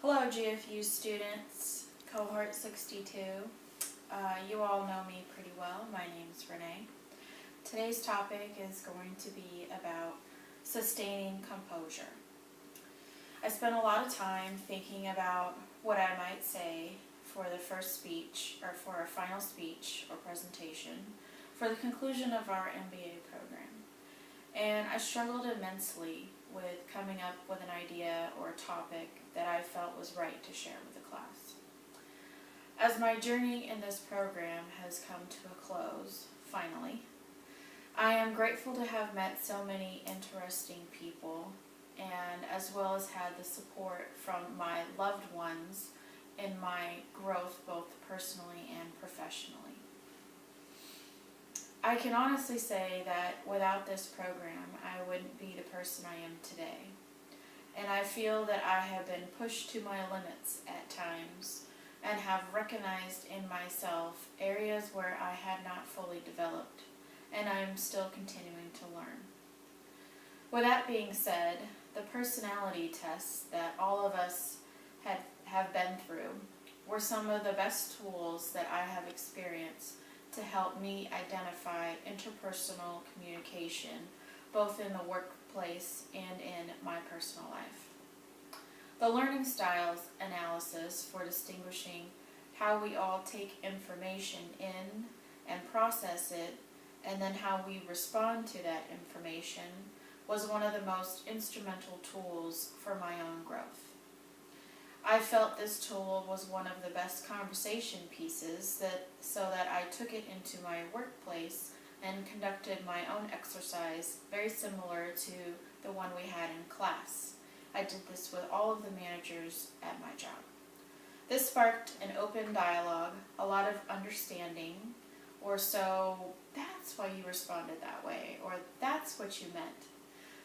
Hello GFU students, cohort 62. You all know me pretty well. My name is Renee. Today's topic is going to be about sustaining composure. I spent a lot of time thinking about what I might say for the first speech, or for our final speech or presentation, for the conclusion of our MBA program. And I struggled immensely with coming up with an idea or a topic that I felt was right to share with the class. As my journey in this program has come to a close, finally, I am grateful to have met so many interesting people, and as well as had the support from my loved ones in my growth both personally and professionally. I can honestly say that without this program, I wouldn't be the person I am today. And I feel that I have been pushed to my limits at times and have recognized in myself areas where I had not fully developed, and I am still continuing to learn. With that being said, the personality tests that all of us have been through were some of the best tools that I have experienced to help me identify interpersonal communication, both in the workplace and in my personal life. The learning styles analysis for distinguishing how we all take information in and process it, and then how we respond to that information, was one of the most instrumental tools for my own growth. I felt this tool was one of the best conversation pieces so that I took it into my workplace and conducted my own exercise very similar to the one we had in class. I did this with all of the managers at my job. This sparked an open dialogue, a lot of understanding, or so that's why you responded that way, or that's what you meant.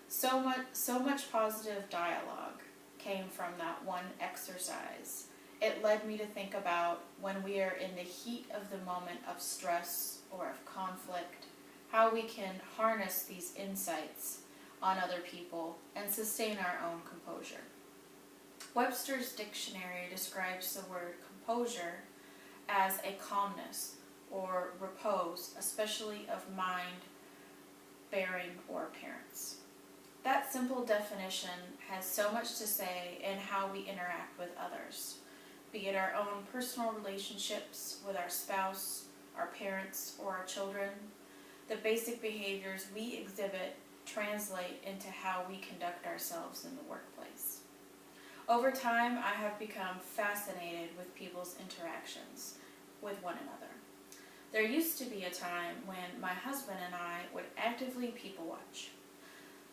So much positive dialogue came from that one exercise. It led me to think about when we are in the heat of the moment of stress or of conflict, how we can harness these insights on other people and sustain our own composure. Webster's dictionary describes the word composure as a calmness or repose, especially of mind, bearing, or appearance. That simple definition has so much to say in how we interact with others, be it our own personal relationships with our spouse, our parents, or our children. The basic behaviors we exhibit translate into how we conduct ourselves in the workplace. Over time, I have become fascinated with people's interactions with one another. There used to be a time when my husband and I would actively people watch.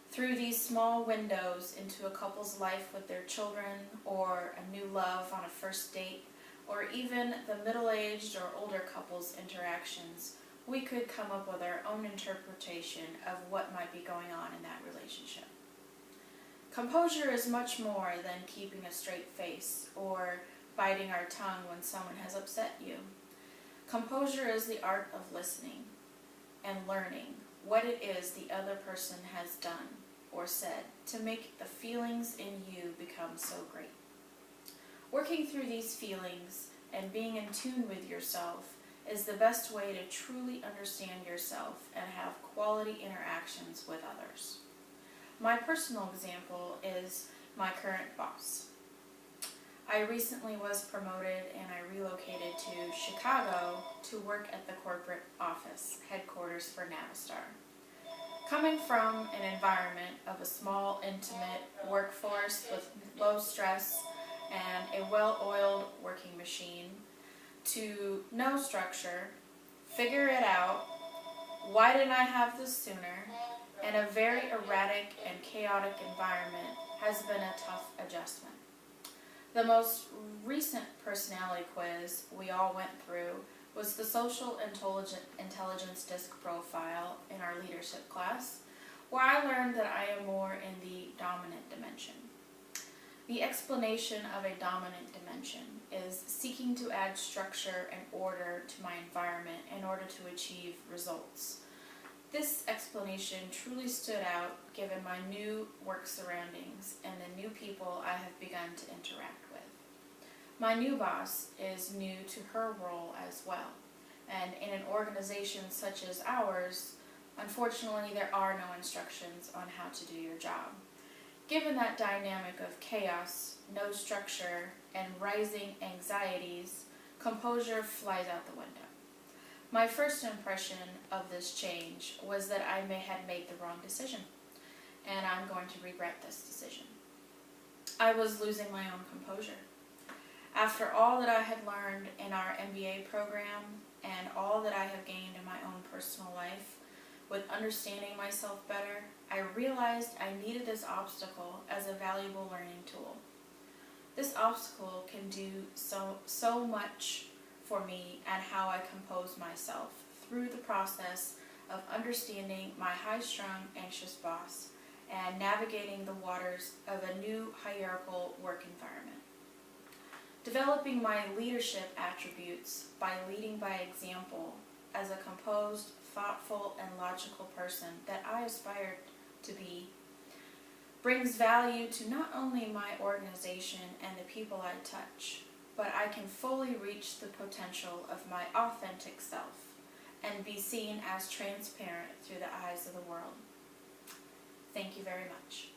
Through these small windows into a couple's life with their children, or a new love on a first date, or even the middle-aged or older couples' interactions, we could come up with our own interpretation of what might be going on in that relationship. Composure is much more than keeping a straight face or biting our tongue when someone has upset you. Composure is the art of listening and learning what it is the other person has done or said to make the feelings in you become so great. Working through these feelings and being in tune with yourself is the best way to truly understand yourself and have quality interactions with others. My personal example is my current boss. I recently was promoted and I relocated to Chicago to work at the corporate office, headquarters for Navistar. Coming from an environment of a small, intimate workforce with low stress and a well-oiled working machine, to no structure, figure it out, why didn't I have this sooner, and a very erratic and chaotic environment has been a tough adjustment. The most recent personality quiz we all went through was the Social Intelligence Disc Profile in our leadership class, where I learned that I am more in the dominant dimension. The explanation of a dominant dimension is seeking to add structure and order to my environment in order to achieve results. This explanation truly stood out given my new work surroundings and the new people I have begun to interact with. My new boss is new to her role as well, and in an organization such as ours, unfortunately there are no instructions on how to do your job. Given that dynamic of chaos, no structure, and rising anxieties, composure flies out the window. My first impression of this change was that I had made the wrong decision, and I'm going to regret this decision. I was losing my own composure. After all that I had learned in our MBA program and all that I have gained in my own personal life, with understanding myself better, I realized I needed this obstacle as a valuable learning tool. This obstacle can do so much for me and how I compose myself through the process of understanding my high-strung, anxious boss and navigating the waters of a new hierarchical work environment. Developing my leadership attributes by leading by example as a composed, thoughtful, and logical person that I aspire to be brings value to not only my organization and the people I touch, but I can fully reach the potential of my authentic self and be seen as transparent through the eyes of the world. Thank you very much.